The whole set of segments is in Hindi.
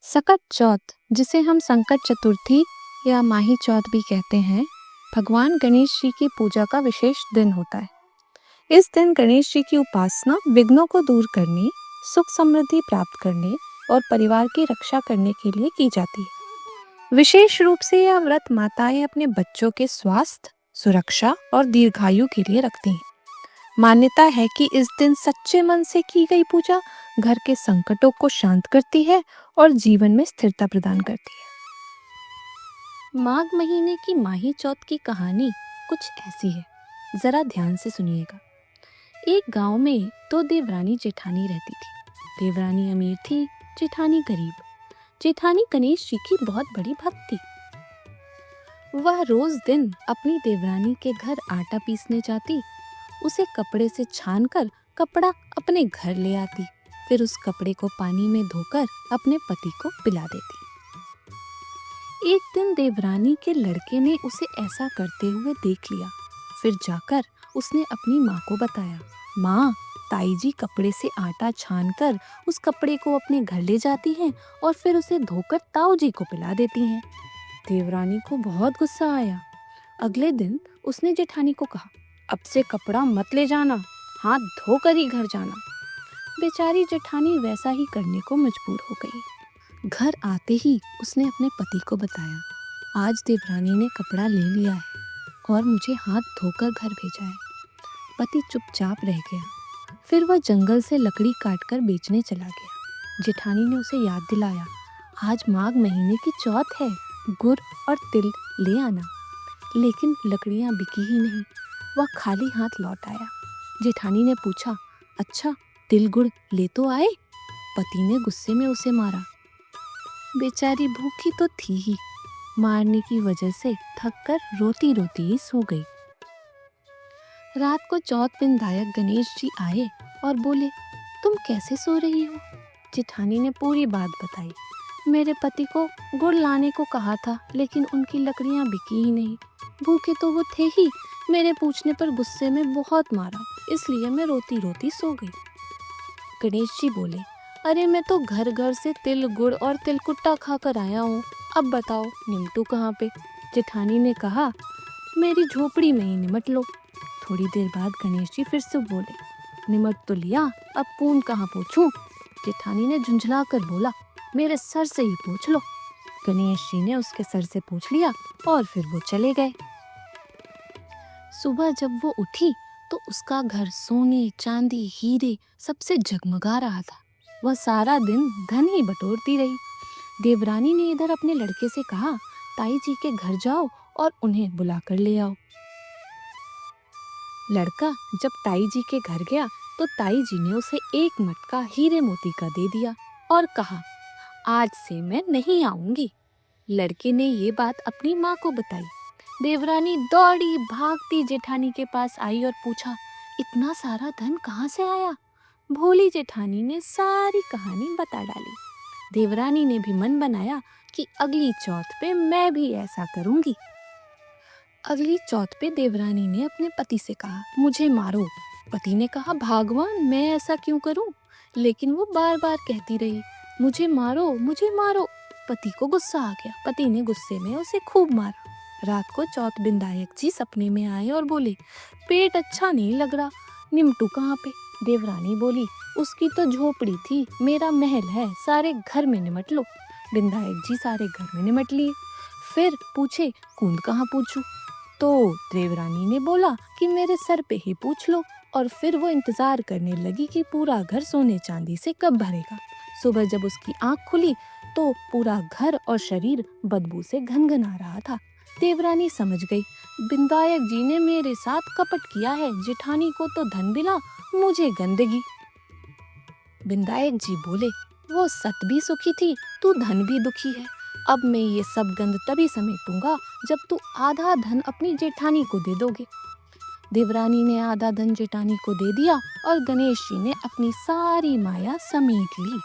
सकट चौथ, जिसे हम संकट चतुर्थी या माही चौथ भी कहते हैं, भगवान गणेश जी की पूजा का विशेष दिन होता है। इस दिन गणेश जी की उपासना विघ्नों को दूर करने, सुख समृद्धि प्राप्त करने और परिवार की रक्षा करने के लिए की जाती है। विशेष रूप से यह व्रत माताएं अपने बच्चों के स्वास्थ्य, सुरक्षा और दीर्घायु के लिए रखती हैं। मान्यता है कि इस दिन सच्चे मन से की गई पूजा घर के संकटों को शांत करती है और जीवन में स्थिरता प्रदान करती है। माघ महीने की माही चौथ की कहानी कुछ ऐसी है, जरा ध्यान से सुनिएगा। एक गांव में दो देवरानी जेठानी रहती थी। देवरानी अमीर थी, जेठानी गरीब। जेठानी गणेश जी की बहुत बड़ी भक्त थी। वह रोज दिन अपनी देवरानी के घर आटा पीसने जाती, उसे कपड़े से छानकर कपड़ा अपने घर ले आती, फिर उस कपड़े को पानी में धोकर अपने पति को पिला देती। एक दिन देवरानी के लड़के ने उसे ऐसा करते हुए देख लिया। फिर जाकर उसने अपनी माँ को बताया, माँ, ताई जी कपड़े से आटा छानकर उस कपड़े को अपने घर ले जाती हैं और फिर उसे धोकर ताऊ जी को पिला देती हैं। देवरानी को बहुत गुस्सा आया। अगले दिन उसने जेठानी को कहा, अब से कपड़ा मत ले जाना, हाथ धोकर ही घर जाना। बेचारी जेठानी वैसा ही करने को मजबूर हो गई। घर आते ही उसने अपने पति को बताया, आज देवरानी ने कपड़ा ले लिया है और मुझे हाथ धोकर घर भेजा है। पति चुपचाप रह गया। फिर वह जंगल से लकड़ी काटकर बेचने चला गया। जेठानी ने उसे याद दिलाया, आज माघ महीने की चौथ है, गुड़ और तिल ले आना। लेकिन लकड़ियां बिकी ही नहीं। वह खाली हाथ लौट आया। जेठानी ने पूछा, अच्छा तिल गुड़ ले तो आए? पति ने गुस्से में उसे मारा। बेचारी भूखी तो थी ही, मारने की वजह से थककर रोती रोती ही सो गई। रात को चौथ विनायक गणेश जी आए और बोले, तुम कैसे सो रही हो? जेठानी ने पूरी बात बताई। मेरे पति को गुड़ लाने को कहा था, लेकिन उनकी लकड़ियां बिकी ही नहीं। भूखे तो वो थे ही, मेरे पूछने पर गुस्से में बहुत मारा, इसलिए मैं रोती रोती सो गई। गणेश जी बोले, अरे मैं तो घर घर से तिल गुड़ और तिलकुट्टा खाकर आया हूँ, अब बताओ निमटू कहाँ पे? जेठानी ने कहा, मेरी झोपड़ी में ही निमट लो। थोड़ी देर बाद गणेश जी फिर से बोले, निमट तो लिया, अब पून कहाँ पूछूं? जेठानी ने झुंझला कर बोला, मेरे सर से ही पूछ लो। गणेश जी ने उसके सर से पूछ लिया और फिर वो चले गए। सुबह जब वो उठी तो उसका घर सोने, चांदी, हीरे सबसे जगमगा रहा था। वह सारा दिन धन ही बटोरती रही। देवरानी ने इधर अपने लड़के से कहा, ताई जी के घर जाओ और उन्हें बुला कर ले आओ। लड़का जब ताई जी के घर गया तो ताई जी ने उसे एक मटका हीरे मोती का दे दिया और कहा, आज से मैं नहीं आऊंगी। लड़के ने ये बात अपनी माँ को बताई। देवरानी दौड़ी भागती जेठानी के पास आई और पूछा, इतना सारा धन कहाँ से आया? भोली जेठानी ने सारी कहानी बता डाली। देवरानी ने भी मन बनाया कि अगली चौथ पे मैं भी ऐसा करूंगी। अगली चौथ पे देवरानी ने अपने पति से कहा, मुझे मारो। पति ने कहा, भगवान मैं ऐसा क्यों करूं? लेकिन वो बार बार कहती रही, मुझे मारो, मुझे मारो। पति को गुस्सा आ गया। पति ने गुस्से में उसे खूब मारा। रात को चौथ विनायक जी सपने में आए और बोले, पेट अच्छा नहीं लग रहा, निमटू कहाँ पे? देवरानी बोली, उसकी तो झोपड़ी थी, मेरा महल है, सारे घर में निमट लो। विनायक जी सारे घर में निमट लिए। फिर पूछे, कूंद कहाँ पूछूं? तो देवरानी ने बोला कि मेरे सर पे ही पूछ लो। और फिर वो इंतजार करने लगी कि पूरा घर सोने चांदी से कब भरेगा। सुबह जब उसकी आंख खुली तो पूरा घर और शरीर बदबू से घनघना रहा था। देवरानी समझ गई, विनायक जी ने मेरे साथ कपट किया है। जेठानी को तो धन मिला, मुझे गंदगी। विनायक जी बोले, वो सत भी सुखी थी, तू धन भी दुखी है। अब मैं ये सब गंद तभी समेटूंगा जब तू आधा धन अपनी जेठानी को दे दोगे। देवरानी ने आधा धन जेठानी को दे दिया और गणेश जी ने अपनी सारी माया समेट ली।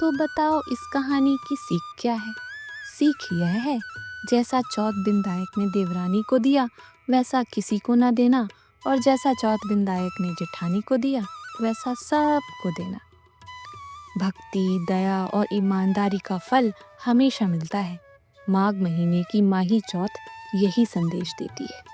तो बताओ इस कहानी की सीख क्या है? सीख यह है, जैसा चौथ विनायक ने देवरानी को दिया वैसा किसी को ना देना, और जैसा चौथ विनायक ने जेठानी को दिया वैसा सबको देना। भक्ति, दया और ईमानदारी का फल हमेशा मिलता है। माघ महीने की माही चौथ यही संदेश देती है।